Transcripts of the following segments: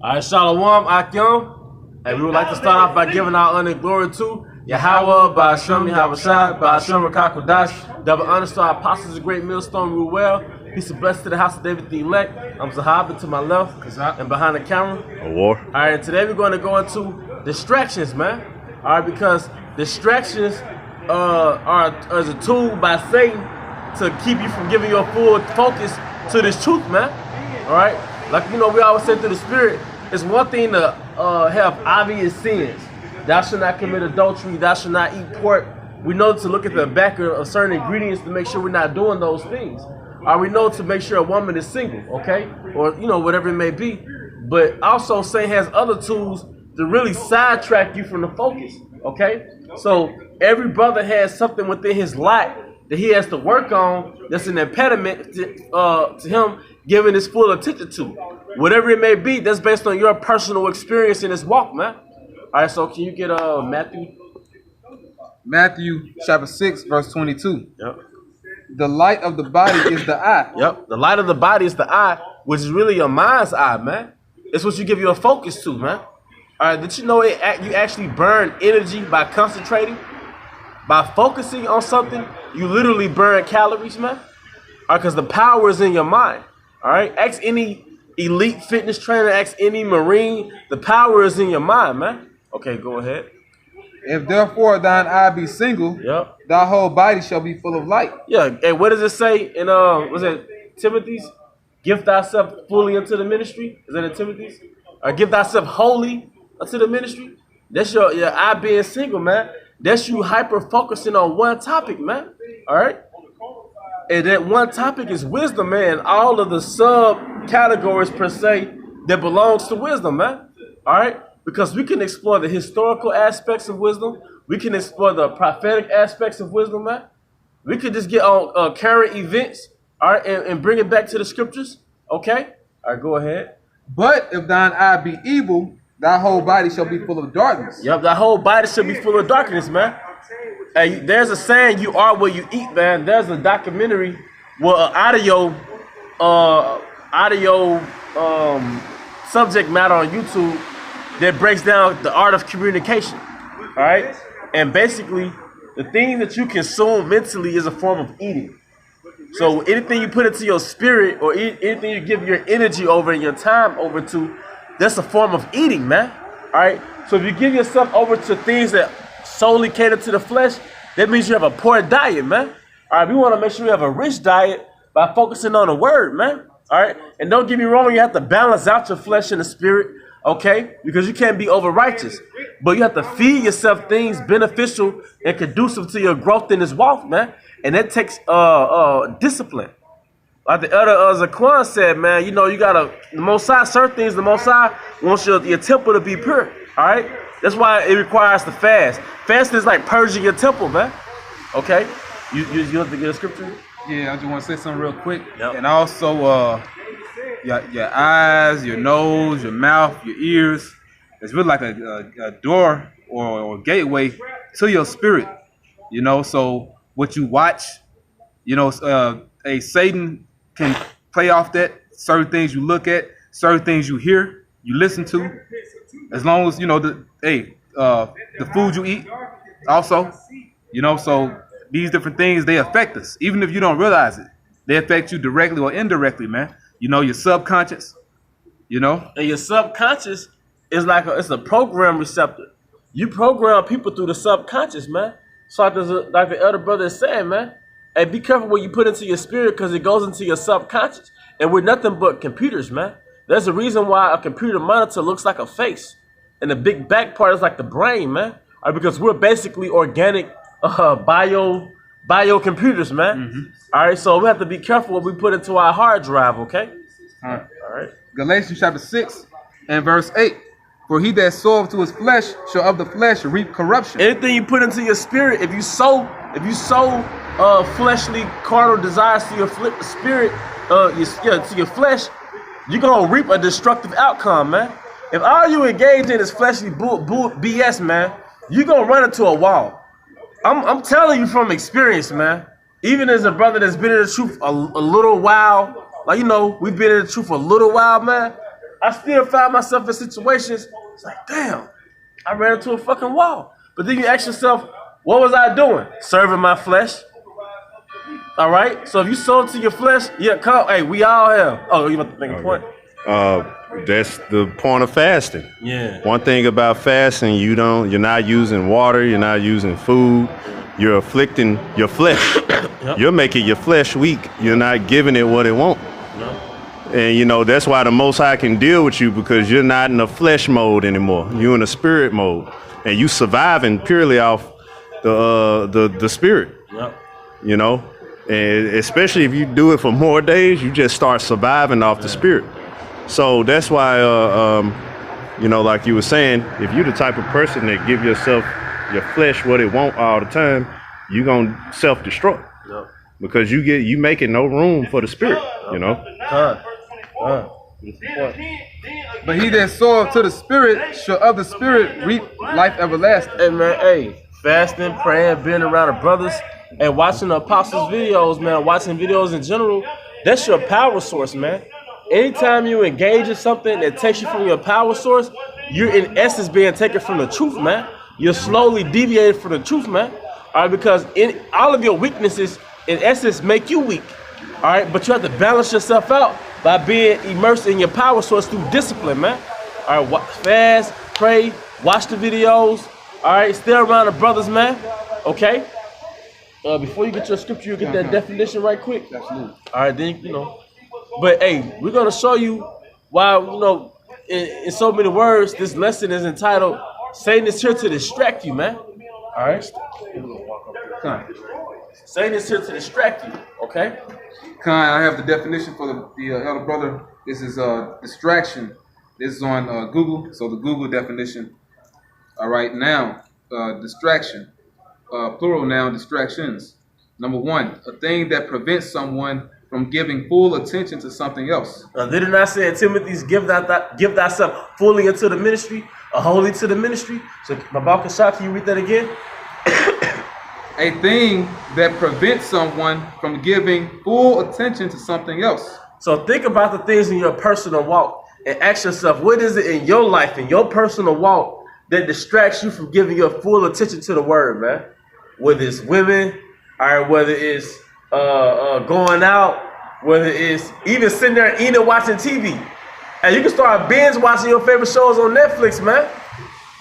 All right, Shalom, Akim. And we would like to start off by giving our honor and glory to Yahweh, Ba'ashem, Yahawashi, Ba'ashem, Rakakodash. Double honor to our apostles, a great millstone, rule well. Peace and blessings to the house of David the elect. I'm Zahab to my left, and behind the camera. A war. All right, today we're going to go into distractions, man. All right, because distractions are as a tool by Satan to keep you from giving your full focus to this truth, man. All right, like we always say through the Spirit, it's one thing to have obvious sins. Thou shalt not commit adultery. Thou shalt not eat pork. We know to look at the back of certain ingredients to make sure we're not doing those things. We know to make sure a woman is single, okay, or whatever it may be. But also, Satan has other tools to really sidetrack you from the focus, okay. So every brother has something within his life that he has to work on that's an impediment to him giving his full attention to. Whatever it may be, that's based on your personal experience in this walk, man. All right, so can you get Matthew? Matthew chapter 6, verse 22. Yep. The light of the body is the eye. Yep. The light of the body is the eye, which is really your mind's eye, man. It's what you give your focus to, man. All right, did you know you actually burn energy by concentrating? By focusing on something, you literally burn calories, man. All right, because the power is in your mind. All right, ask any elite fitness trainer, ask any Marine, the power is in your mind, man. Okay, go ahead. If therefore thine eye be single, Yep. thy whole body shall be full of light. Yeah, and what does it say in was it Timothy's? Give thyself fully unto the ministry. Is that in Timothy's? Or give thyself wholly unto the ministry. That's your eye being single, man. That's you hyper focusing on one topic, man. All right. And that one topic is wisdom, man. All of the sub categories per se that belongs to wisdom, man. All right. Because we can explore the historical aspects of wisdom. We can explore the prophetic aspects of wisdom, man. We could just get on current events, all right, and bring it back to the scriptures. Okay? All right, go ahead. But if thine eye be evil, thy whole body shall be full of darkness. Yep, thy whole body should be full of darkness, man. Hey, there's a saying, you are what you eat, man. There's a documentary with an audio subject matter on YouTube that breaks down the art of communication, all right? And basically, the things that you consume mentally is a form of eating. So anything you put into your spirit or anything you give your energy over and your time over to, that's a form of eating, man, all right? So if you give yourself over to things that solely cater to the flesh, that means you have a poor diet, man. All right, we want to make sure you have a rich diet by focusing on the word, man, all right? And don't get me wrong, you have to balance out your flesh and the spirit, okay? Because you can't be over righteous. But you have to feed yourself things beneficial and conducive to your growth in this walk, man. And that takes discipline. Like the elder Zaquan said, man, you gotta, the Most High, certain things, the Most High wants your temple to be pure, all right? That's why it requires the fast. Fasting is like purging your temple, man. Okay? You have to get a scripture? Yeah, I just want to say something real quick. Yep. And also, your eyes, your nose, your mouth, your ears. It's really like a door or gateway to your spirit. So what you watch, Satan can play off that. Certain things you look at, certain things you hear, you listen to. As long as the food you eat, also, so these different things, they affect us, even if you don't realize it. They affect you directly or indirectly, man. Your subconscious, And your subconscious is it's a program receptor. You program people through the subconscious, man. So like the other brother is saying, man, hey, be careful what you put into your spirit because it goes into your subconscious. And we're nothing but computers, man. There's a reason why a computer monitor looks like a face. And the big back part is like the brain, man. Because we're basically organic bio computers, man. Mm-hmm. All right, so we have to be careful what we put into our hard drive, okay? All right. Galatians chapter 6 and verse 8. For he that soweth to his flesh shall of the flesh reap corruption. Anything you put into your spirit, if you sow fleshly carnal desires to your spirit, to your flesh, you're gonna reap a destructive outcome, man. If all you engage in is fleshly BS, man, you're gonna run into a wall. I'm telling you from experience, man. Even as a brother that's been in the truth a little while, we've been in the truth for a little while, man. I still find myself in situations, it's like, damn, I ran into a fucking wall. But then you ask yourself, what was I doing? Serving my flesh. All right? So if you sold to your flesh, yeah, come, hey, we all have. Oh, you about to make a point? That's the point of fasting. Yeah. One thing about fasting, you're not using water, you're not using food, you're afflicting your flesh. Yep. You're making your flesh weak. You're not giving it what it wants. No. And you know, that's why the Most High can deal with you, because you're not in a flesh mode anymore. You're in a spirit mode. And you surviving purely off the spirit. Yep. You know? And especially if you do it for more days, you just start surviving off the spirit. So that's why, you know, like you were saying, if you're the type of person that give yourself, your flesh what it want all the time, you're going to self-destruct. Yep. Because you making no room for the spirit, you know? But he that soweth to the spirit shall of the spirit reap life everlasting. Hey, man, hey, fasting, praying, being around the brothers, and watching the apostles' videos, man, watching videos in general, that's your power source, man. Anytime you engage in something that takes you from your power source, you're in essence being taken from the truth, man. You're slowly deviated from the truth, man. All right, because in all of your weaknesses, in essence, make you weak. All right, but you have to balance yourself out by being immersed in your power source through discipline, man. All right, fast, pray, watch the videos. All right, stay around the brothers, man. Okay. Before you get your scripture, you get that definition right quick. Absolutely. All right, then you know. But hey, we're gonna show you why, you know, in so many words, this lesson is entitled "Satan is here to distract you, man." All right. Satan is here to distract you. Okay. I have the definition for the elder brother. This is distraction. This is on Google, so the Google definition. All right, now distraction, plural noun, distractions. Number one, a thing that prevents someone from giving full attention to something else. Did it not say in Timothy's, give thyself fully into the ministry, or wholly to the ministry? So, Mabal Kashak, can you read that again? A thing that prevents someone from giving full attention to something else. So think about the things in your personal walk and ask yourself, what is it in your life, in your personal walk, that distracts you from giving your full attention to the word, man? Whether it's women, or whether it's going out, whether it's even sitting there eating and watching TV. And you can start binge watching your favorite shows on Netflix, man.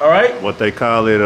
All right? What they call it,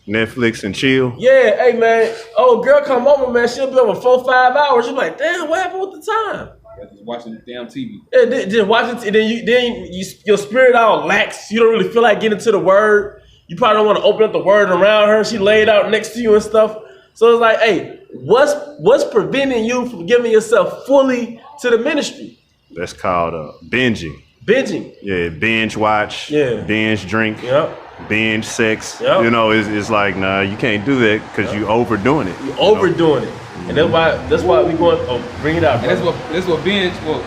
Netflix and chill. Yeah, hey, man. Oh, girl come over, man. She'll be over 4-5 hours. You're like, damn, what happened with the time? Just watching the damn TV. Yeah, just watching, and then your spirit all lax. You don't really feel like getting to the word. You probably don't want to open up the word around her. She laid out next to you and stuff. So it's like, hey, what's preventing you from giving yourself fully to the ministry? That's called binging. Binging. Yeah, binge watch. Yeah. Binge drink. Yep. Binge sex. Yep. You know, it's like, nah, you can't do that because you overdoing it. You're overdoing it. And that's why we going, bring it out. And that's what binge, well,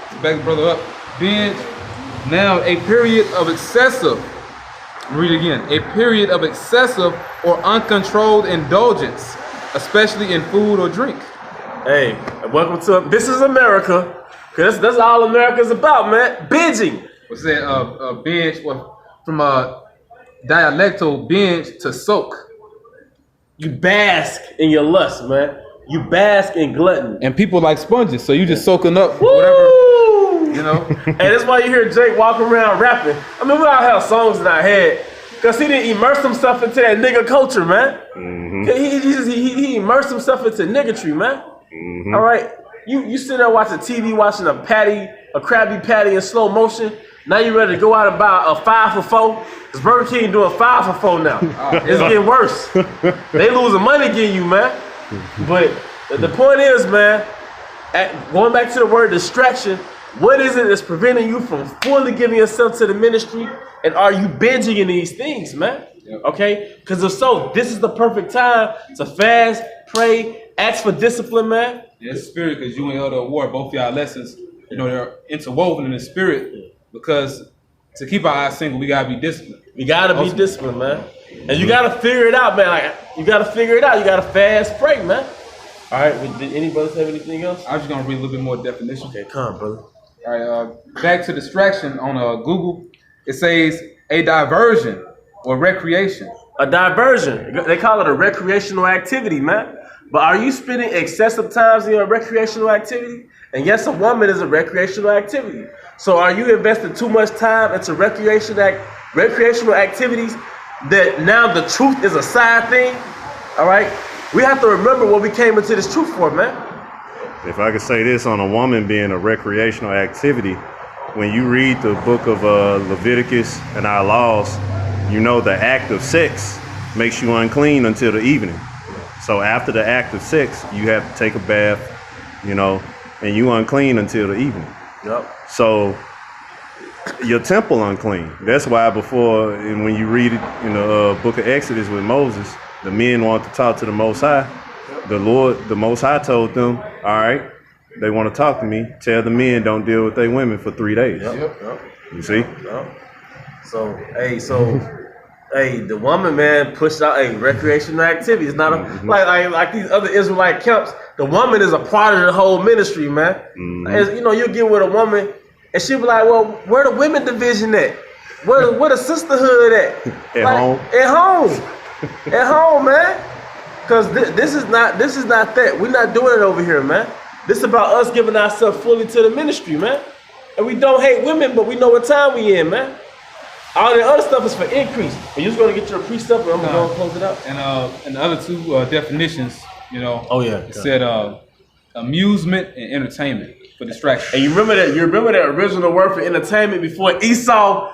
to back the brother up, binge, now a period of excessive, read it again, a period of excessive or uncontrolled indulgence, especially in food or drink. Hey, welcome to This is America, because that's all America's about, man. Binging. What's that? Binge, well, from dialectal binge to soak. You bask in your lust, man. You bask in gluttony. And people like sponges, so you just soaking up Woo! whatever, you know. And that's why you hear Jake walking around rapping. I mean, we all have songs in our head, because he didn't immerse himself into that nigga culture, man. Mm-hmm. He immersed himself into niggatry, man. Mm-hmm. All right, you sit there watching TV, watching a Krabby Patty in slow motion. Now you ready to go out and buy a 5 for $4? Because Burger King doing 5 for $4 now. It's getting worse. They losing money getting you, man. But the point is, man, going back to the word distraction, what is it that's preventing you from fully giving yourself to the ministry? And are you binging in these things, man? Yep. Okay? Because if so, this is the perfect time to fast, pray, ask for discipline, man. Yeah, it's spirit, because you and Elder Award, both y'all lessons, you know, they're interwoven in the spirit. Because to keep our eyes single, we gotta be disciplined. We gotta be disciplined, man. And you gotta figure it out, man. Like, you gotta figure it out. You gotta fast, pray, man. All right. Did any brothers have anything else? I'm just gonna read a little bit more definition. Okay, come on, brother. All right, back to distraction on Google. It says a diversion or recreation. A diversion. They call it a recreational activity, man. But are you spending excessive times in your recreational activity? And yes, a woman is a recreational activity. So are you investing too much time into recreational activities that now the truth is a side thing? All right? We have to remember what we came into this truth for, man. If I could say this on a woman being a recreational activity, when you read the book of Leviticus and our laws, you know the act of sex makes you unclean until the evening. So after the act of sex, you have to take a bath, you know, and you unclean until the evening. Yep. So your temple unclean. That's why before, and when you read it in the book of Exodus with Moses, the men want to talk to the Most High. The Lord, the Most High told them, all right, they want to talk to me. Tell the men don't deal with their women for 3 days. Yep. You see? Yep. Hey, the woman, man, pushed out a recreational activity. It's not a, like these other Israelite camps. The woman is a part of the whole ministry, man. As, you know, you get with a woman, and she'll be like, "Well, where the women division at? Where the sisterhood at? Home. At home, at home, man. Because this is not that. We're not doing it over here, man. This is about us giving ourselves fully to the ministry, man. And we don't hate women, but we know what time we in, man." All the other stuff is for increase. And you're just going to get your precept, and I'm going to go and close it out. And the other two definitions, you know. Oh, yeah. It said amusement and entertainment for distraction. And you remember that original word for entertainment before Esau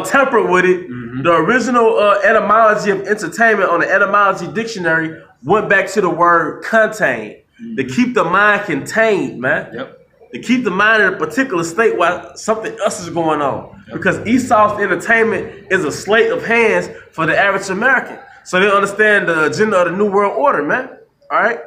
tempered with it. The original etymology of entertainment on the etymology dictionary went back to the word contain. To keep the mind contained, man. Yep. To keep the mind in a particular state while something else is going on. Because Esau's entertainment is a sleight of hands for the average American. So they understand the agenda of the New World Order, man. All right?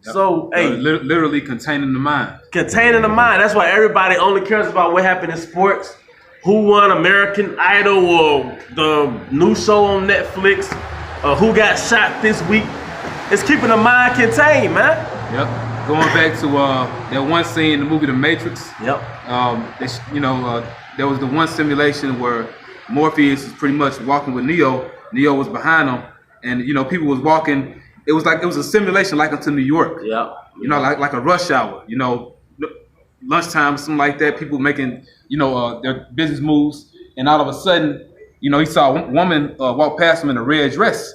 Yep. So, hey. Literally containing the mind. Containing the mind. That's why everybody only cares about what happened in sports. Who won American Idol or the new show on Netflix. Who got shot this week. It's keeping the mind contained, man. Yep. Going back to that one scene in the movie The Matrix. Yep. There was the one simulation where Morpheus was pretty much walking with Neo. Neo was behind him, and you know people was walking. It was a simulation like unto New York. Yeah. You know, like a rush hour. You know, lunchtime, something like that. People making their business moves, and all of a sudden, you know, he saw a woman walk past him in a red dress.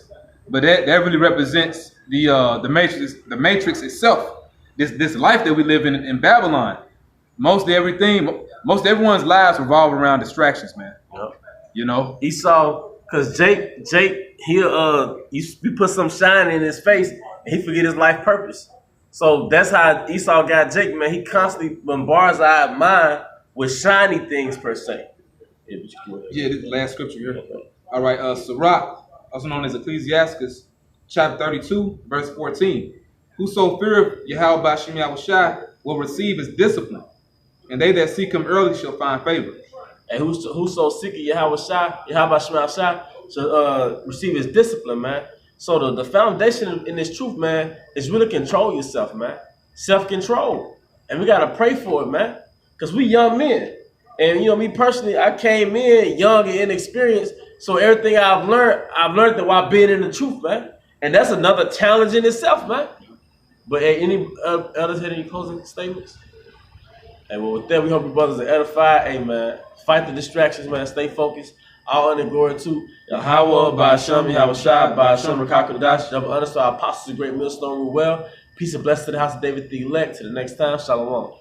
But that really represents the Matrix itself. This life that we live in Babylon. Most everyone's lives revolve around distractions, man. Yep. You know, Esau, because Jake, you put some shine in his face, and he forget his life purpose. So that's how Esau got Jake, man. He constantly bombards our mind with shiny things per se. Yeah, this is the last scripture here. All right, Sirach, also known as Ecclesiastes, chapter 32, verse 14. Whoso feareth Yahweh B'Shem Yahushai will receive his discipline, and they that seek him early shall find favor. And whoso seeketh Yahweh B'Shem Yahushai shall receive his discipline, man. So the foundation in this truth, man, is really control yourself, man. Self-control. And we got to pray for it, man. Because we young men. And, you know, me personally, I came in young and inexperienced. So everything I've learned that while being in the truth, man. And that's another challenge in itself, man. But hey, any others had any closing statements? Hey, well, with that, we hope your brothers are edified. Hey, man, fight the distractions, man. Stay focused. All honor and glory to Yahweh, B'Shem, Yahushai, B'Shem, Rakakadash, double honor to our apostles, the great millstone rule well. Peace and blessings to the house of David the elect. To the next time, shalom.